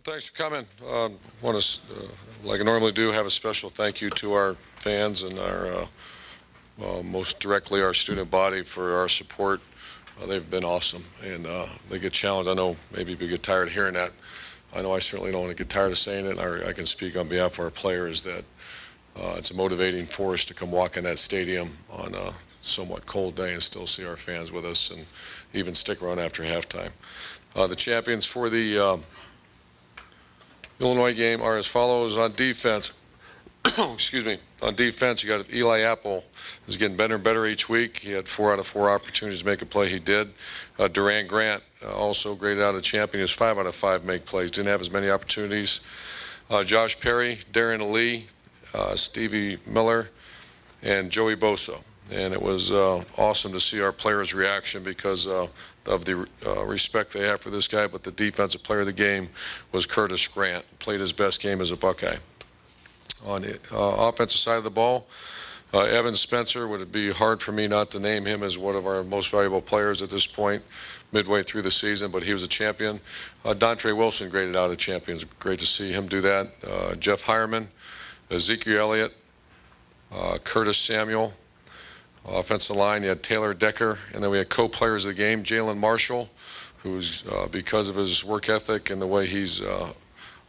Thanks for coming. Want to, like I normally do, have a special thank you to our fans and our, most directly our student body for our support. They've been awesome, and they get challenged. I know maybe we get tired of hearing that. I know I certainly don't want to get tired of saying it. I can speak on behalf of our players that it's a motivating force to come walk in that stadium on a somewhat cold day and still see our fans with us and even stick around after halftime. The champions for the Illinois game are as follows. On defense, excuse me, on defense, you got Eli Apple is getting better and better each week. He had 4 out of 4 opportunities to make a play. He did. Durant Grant, also graded out a champion. He was 5 out of 5 make plays. Didn't have as many opportunities. Josh Perry, Darren Lee, Stevie Miller, and Joey Bosa. And it was awesome to see our players' reaction because of the respect they have for this guy. But the defensive player of the game was Curtis Grant. Played his best game as a Buckeye. On the offensive side of the ball, Evan Spencer, would it be hard for me not to name him as one of our most valuable players at this point, midway through the season, but he was a champion. Dontre Wilson graded out a champion. It's great to see him do that. Jeff Hireman, Ezekiel Elliott, Curtis Samuel. Offensive line, you had Taylor Decker, and then we had co-players of the game, Jalen Marshall, who's, because of his work ethic and the way he's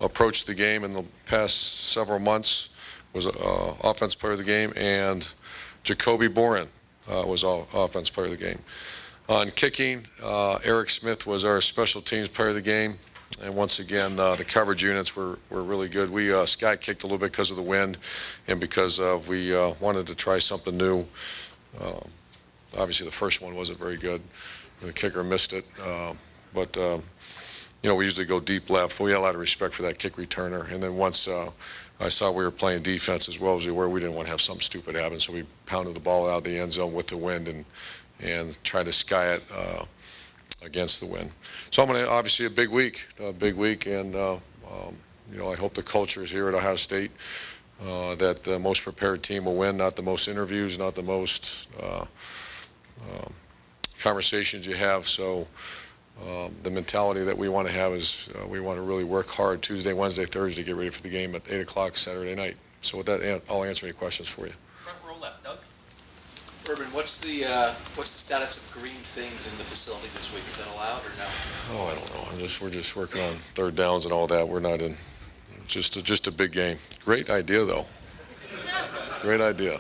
approached the game in the past several months, was offense player of the game, and Jacoby Boren was offense player of the game. On kicking, Eric Smith was our special teams player of the game, and once again, the coverage units were really good. We sky kicked a little bit because of the wind and because we wanted to try something new. Obviously, the first one wasn't very good. The kicker missed it, but you know, we usually go deep left. But we had a lot of respect for that kick returner. And then once I saw we were playing defense as well as we were, we didn't want to have something stupid happen, so we pounded the ball out of the end zone with the wind and tried to sky it against the wind. So I'm going to obviously a big week, and you know, I hope the culture is here at Ohio State. That the most prepared team will win, not the most interviews, not the most conversations you have. So the mentality that we want to have is we want to really work hard Tuesday, Wednesday, Thursday to get ready for the game at 8 o'clock Saturday night. So with that, I'll answer any questions for you. Front row left, Doug. Urban, what's the status of green things in the facility this week? Is that allowed or no? Oh, I don't know. We're just working on third downs and all that. We're not in. Just a big game. Great idea, though. Great idea.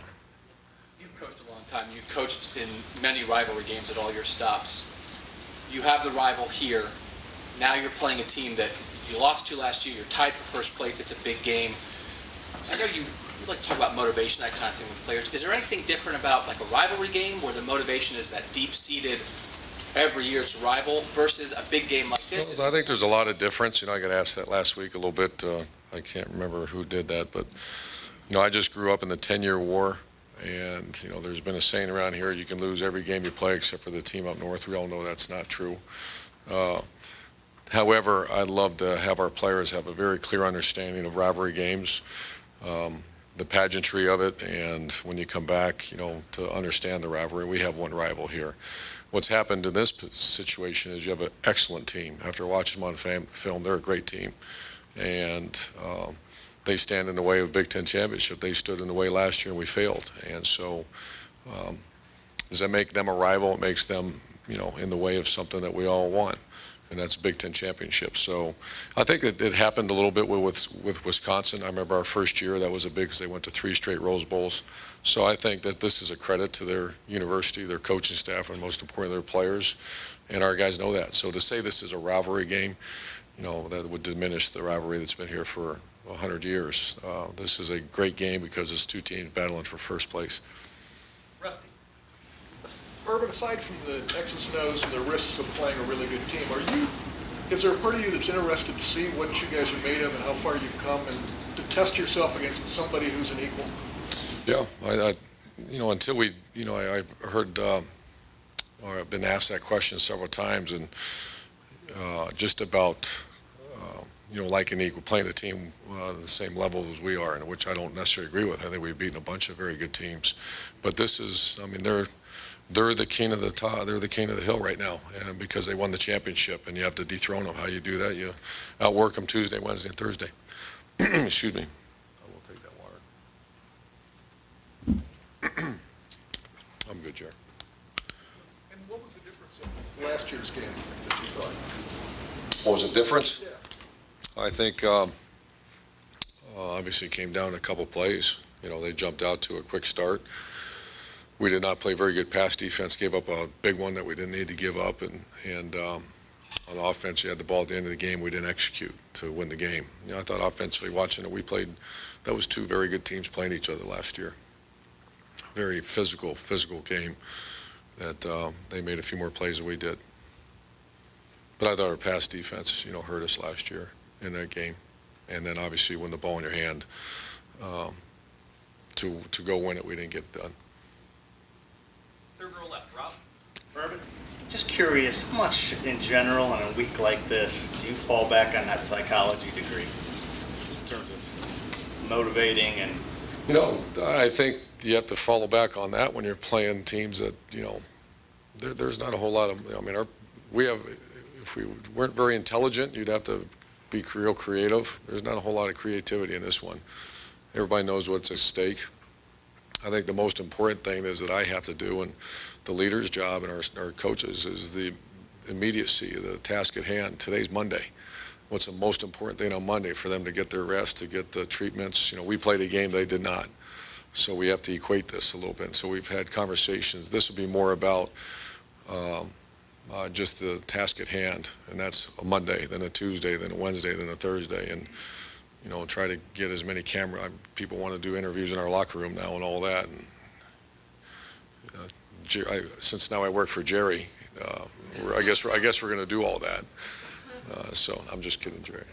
You've coached a long time. You've coached in many rivalry games at all your stops. You have the rival here. Now you're playing a team that you lost to last year. You're tied for first place. It's a big game. I know you like to talk about motivation, that kind of thing with players. Is there anything different about like a rivalry game where the motivation is that deep-seated every year it's a rival versus a big game like this? Well, I think there's a lot of difference. You know, I got asked that last week a little bit. I can't remember who did that, but you know, I just grew up in the 10-year war, and you know, there's been a saying around here: you can lose every game you play except for the team up north. We all know that's not true. However, I'd love to have our players have a very clear understanding of rivalry games, the pageantry of it, and when you come back, you know, to understand the rivalry. We have one rival here. What's happened in this situation is you have an excellent team. After watching them on film, they're a great team. And they stand in the way of Big Ten championship. They stood in the way last year and we failed. And so does that make them a rival? It makes them, you know, in the way of something that we all want, and that's Big Ten championship. So I think that it happened a little bit with Wisconsin. I remember our first year, that was a big, because they went to 3 straight Rose Bowls. So I think that this is a credit to their university, their coaching staff, and most importantly, their players. And our guys know that. So to say this is a rivalry game, you know, that would diminish the rivalry that's been here for 100 years. This is a great game because it's 2 teams battling for first place. Rusty. Urban, aside from the X's and O's and the risks of playing a really good team, is there a part of you that's interested to see what you guys are made of and how far you've come, and to test yourself against somebody who's an equal? Yeah, you know, until we, you know, I've heard, or I've been asked that question several times, and just about, you know, like an equal, playing a team the same level as we are, and which I don't necessarily agree with. I think we've beaten a bunch of very good teams, but this is, I mean, they're the king of the top, they're the king of the hill right now, and because they won the championship, and you have to dethrone them. How you do that? You outwork them Tuesday, Wednesday, and Thursday. Excuse me. I will take that water. I'm good, Jerry. And what was the difference in last year's game that you thought? What was the difference? Yeah. I think obviously it came down to a couple plays. You know, they jumped out to a quick start. We did not play very good pass defense, gave up a big one that we didn't need to give up, and on offense, you had the ball at the end of the game, we didn't execute to win the game. You know, I thought offensively, watching it, we played, that was two very good teams playing each other last year. Very physical game that they made a few more plays than we did. But I thought our pass defense, you know, hurt us last year in that game. And then obviously when the ball in your hand, to go win it, we didn't get it done. Third row left, Rob. Urban. Just curious, how much in general on a week like this do you fall back on that psychology degree in terms of motivating and? You know, I think you have to follow back on that when you're playing teams that, you know, there's not a whole lot of, I mean, if we weren't very intelligent, you'd have to be real creative. There's not a whole lot of creativity in this one. Everybody knows what's at stake. I think the most important thing is that I have to do, and the leader's job and our coaches, is the immediacy of the task at hand. Today's Monday. What's the most important thing on Monday? For them to get their rest, to get the treatments. You know, we played a game they did not. So we have to equate this a little bit. So we've had conversations. This will be more about just the task at hand, and that's a Monday, then a Tuesday, then a Wednesday, then a Thursday, and you know, try to get as many people want to do interviews in our locker room now and all that. And since now I work for Jerry, I guess we're going to do all that. So I'm just kidding, Jerry.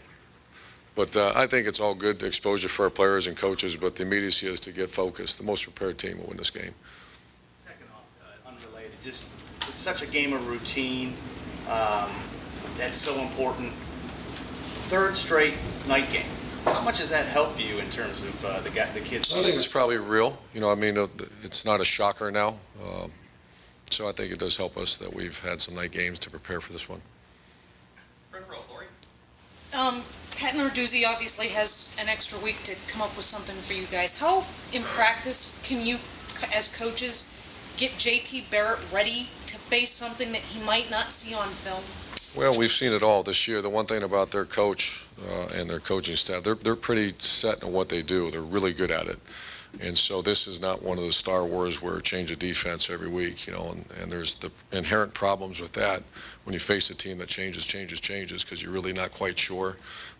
But I think it's all good exposure for our players and coaches, but the immediacy is to get focused. The most prepared team will win this game. Second off, unrelated, just it's such a game of routine that's so important. Third straight night game. How much does that help you in terms of the kids? I think it's probably real. You know, I mean, it's not a shocker now. So I think it does help us that we've had some night games to prepare for this one. Front row, Lori. Pat Narduzzi obviously has an extra week to come up with something for you guys. How, in practice, can you, as coaches, get JT Barrett ready to face something that he might not see on film? Well, we've seen it all this year. The one thing about their coach and their coaching staff, they're pretty set in what they do. They're really good at it. And so this is not one of the Star Wars where change of defense every week, you know, and there's the inherent problems with that when you face a team that changes because you're really not quite sure.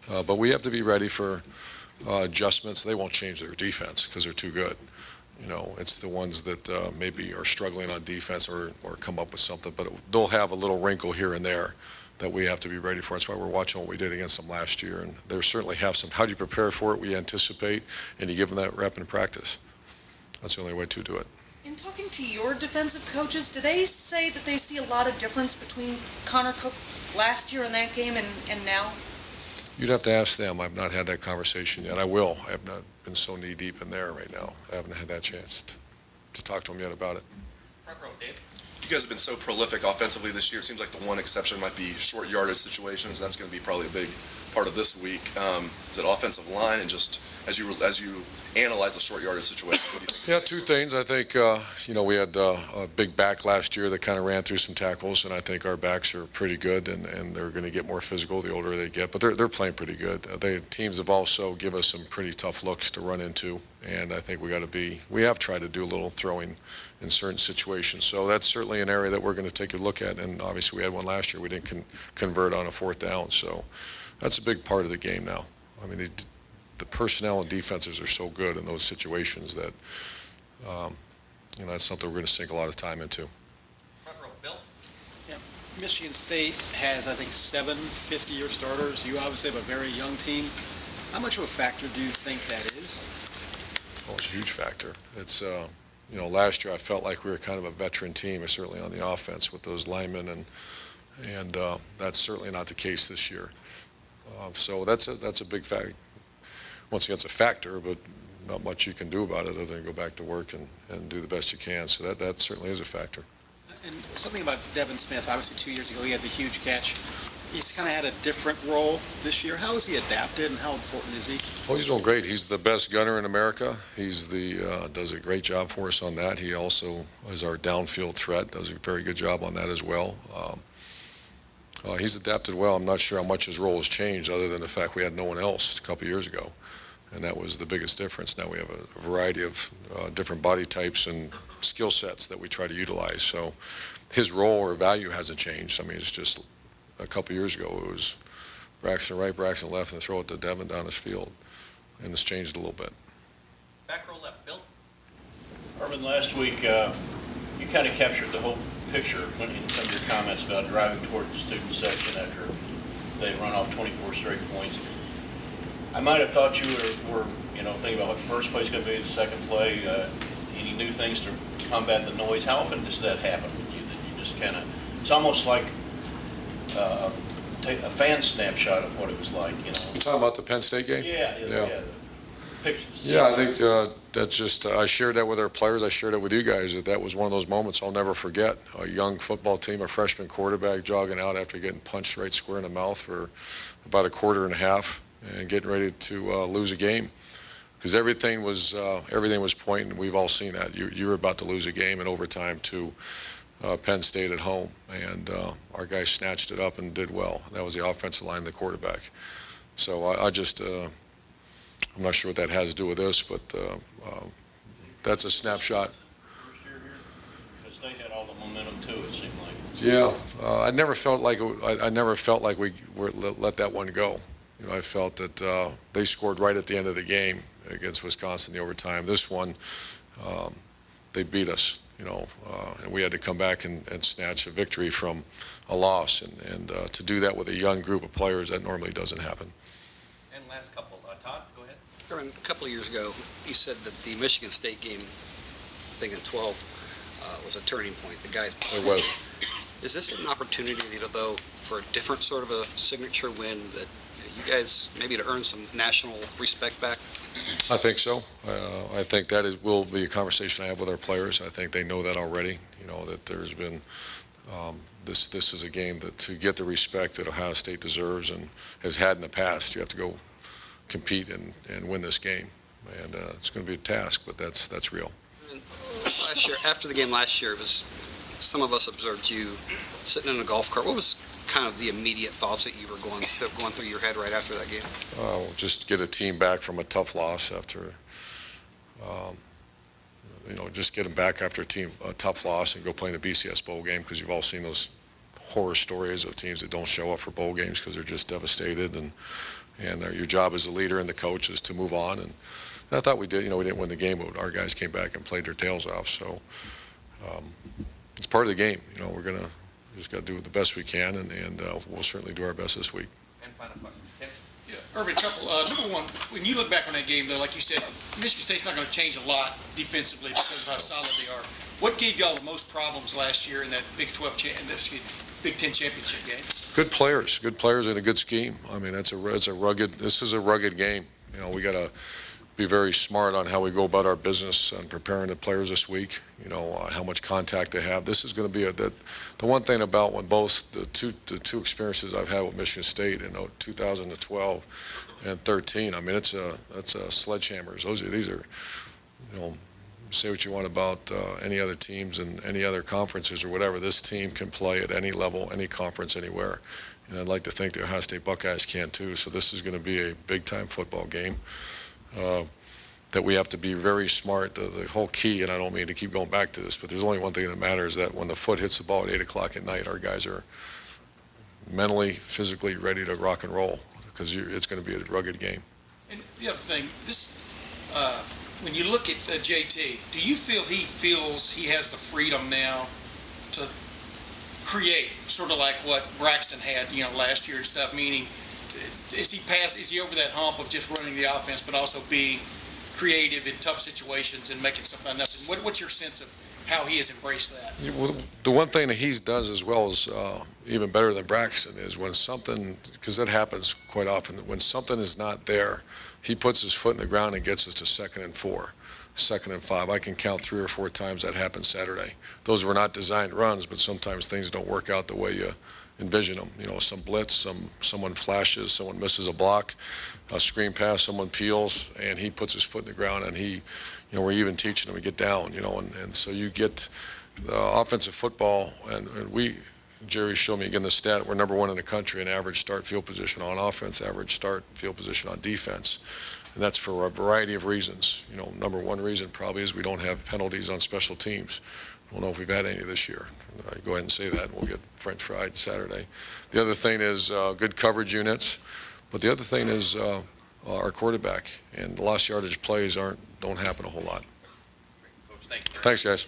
But we have to be ready for adjustments. They won't change their defense because they're too good. You know, it's the ones that maybe are struggling on defense or come up with something, but they'll have a little wrinkle here and there that we have to be ready for. That's why we're watching what we did against them last year. And they certainly have some, how do you prepare for it? We anticipate, and you give them that rep in practice. That's the only way to do it. In talking to your defensive coaches, do they say that they see a lot of difference between Connor Cook last year in that game and now? You'd have to ask them. I've not had that conversation yet. I will. I have not been so knee-deep in there right now. I haven't had that chance to talk to them yet about it. Front row, Dave. You guys have been so prolific offensively this year. It seems like the one exception might be short yardage situations. That's going to be probably a big part of this week. Is it offensive line, and just as you analyze the short yardage situation, what do you think? Yeah, two things. I think, you know, we had a big back last year that kind of ran through some tackles, and I think our backs are pretty good, and they're going to get more physical the older they get, but they're playing pretty good. Teams have also give us some pretty tough looks to run into, and I think we have tried to do a little throwing in certain situations. So that's certainly an area that we're going to take a look at, and obviously we had one last year. We didn't convert on a fourth down, so that's a big part of the game now. I mean, the personnel and defenses are so good in those situations that, you know, that's something we're going to sink a lot of time into. Front row, Bill. Michigan State has, I think, 7 fifth-year starters. You obviously have a very young team. How much of a factor do you think that is? Oh, it's a huge factor. It's, you know, last year I felt like we were kind of a veteran team, certainly on the offense with those linemen, and that's certainly not the case this year. So that's a big factor. Once again, it's a factor, but not much you can do about it other than go back to work and do the best you can. So that certainly is a factor. And something about Devin Smith, obviously 2 years ago, he had the huge catch. He's kind of had a different role this year. How has he adapted and how important is he? Well, he's doing great. He's the best gunner in America. He's does a great job for us on that. He also is our downfield threat, does a very good job on that as well. He's adapted well. I'm not sure how much his role has changed other than the fact we had no one else a couple years ago. And that was the biggest difference. Now we have a variety of different body types and skill sets that we try to utilize. So his role or value hasn't changed. I mean, it's just a couple years ago it was Braxton right, Braxton left, and throw it to Devin down his field. And it's changed a little bit. Back row left, Bill. Urban, last week, you kind of captured the whole picture when in some of your comments about driving toward the student section after they run off 24 straight points. I might have thought you were thinking about what the first play is going to be, the second play, any new things to combat the noise. How often does that happen with you, that you just kind of, it's almost like take a fan snapshot of what it was like, You talking about the Penn State game? Yeah. Pictures. Yeah, I think that's just, I shared that with our players. I shared it with you guys, that was one of those moments I'll never forget. A young football team, a freshman quarterback jogging out after getting punched right square in the mouth for about a quarter and a half and getting ready to lose a game. Because everything was pointing, we've all seen that. You were about to lose a game in overtime to Penn State at home, and our guys snatched it up and did well. That was the offensive line and the quarterback. So I'm not sure what that has to do with this, but that's a snapshot. First year here? Because they had all the momentum too, it seemed like. Yeah, I never felt like we were let that one go. I felt that they scored right at the end of the game against Wisconsin in the overtime. This one, they beat us, and we had to come back and snatch a victory from a loss, and to do that with a young group of players, that normally doesn't happen. And last couple, Todd, go ahead. Aaron, a couple of years ago, you said that the Michigan State game, I think in 12, was a turning point. The guys. It was. Is this an opportunity, though, for a different sort of a signature win that you guys maybe to earn some national respect back? I think so. I think that will be a conversation I have with our players. I think they know that already. That there's been this is a game that to get the respect that Ohio State deserves and has had in the past, you have to go compete and win this game, and it's going to be a task, but that's real. And last year, after the game last year, it was some of us observed you sitting in a golf cart. What was kind of the immediate thoughts that you were going through your head right after that game? Just get a team back from a tough loss after, just get them back after a tough loss and go play in a BCS bowl game, because you've all seen those horror stories of teams that don't show up for bowl games because they're just devastated, and your job as a leader and the coach is to move on. And I thought we did. We didn't win the game, but our guys came back and played their tails off. So it's part of the game. We're just got to do the best we can, and we'll certainly do our best this week. And final question. Tim? Yeah, Urban, number one, when you look back on that game, though, like you said, Michigan State's not going to change a lot defensively because of how solid they are. What gave y'all the most problems last year in that Big 10 championship game? Good players and a good scheme. I mean, this is a rugged game. We got to be very smart on how we go about our business and preparing the players this week, how much contact they have. This is going to be the one thing about when both the two experiences I've had with Michigan State in 2012 and 13, I mean, it's a sledgehammers. These are, say what you want about any other teams and any other conferences or whatever. This team can play at any level, any conference, anywhere. And I'd like to think the Ohio State Buckeyes can too. So this is going to be a big-time football game. That we have to be very smart. The whole key, and I don't mean to keep going back to this, but there's only one thing that matters, that when the foot hits the ball at 8 o'clock at night, our guys are mentally, physically ready to rock and roll, because it's going to be a rugged game. And the other thing, when you look at JT, do you feel he feels he has the freedom now to create, sort of like what Braxton had, last year and stuff, meaning is he over that hump of just running the offense, but also being creative in tough situations and making something out of nothing? What's your sense of how he has embraced that? The one thing that he does as well as even better than Braxton is when something, because that happens quite often, when something is not there, he puts his foot in the ground and gets us to 2nd and 4. 2nd and 5. I can count 3 or 4 times that happened Saturday. Those were not designed runs, but sometimes things don't work out the way you envision them. You know, some blitz, someone flashes, someone misses a block, a screen pass, someone peels, and he puts his foot in the ground, and he, you know, we're even teaching him to get down, you know, and so you get offensive football, and we, Jerry showed me again the stat, we're number 1 in the country in average start field position on offense, average start field position on defense. And that's for a variety of reasons. You know, number 1 reason probably is we don't have penalties on special teams. I don't know if we've had any this year. Go ahead and say that, and we'll get French fried Saturday. The other thing is good coverage units, but the other thing is our quarterback, and the lost yardage plays don't happen a whole lot. Coach, thank you. Thanks, guys.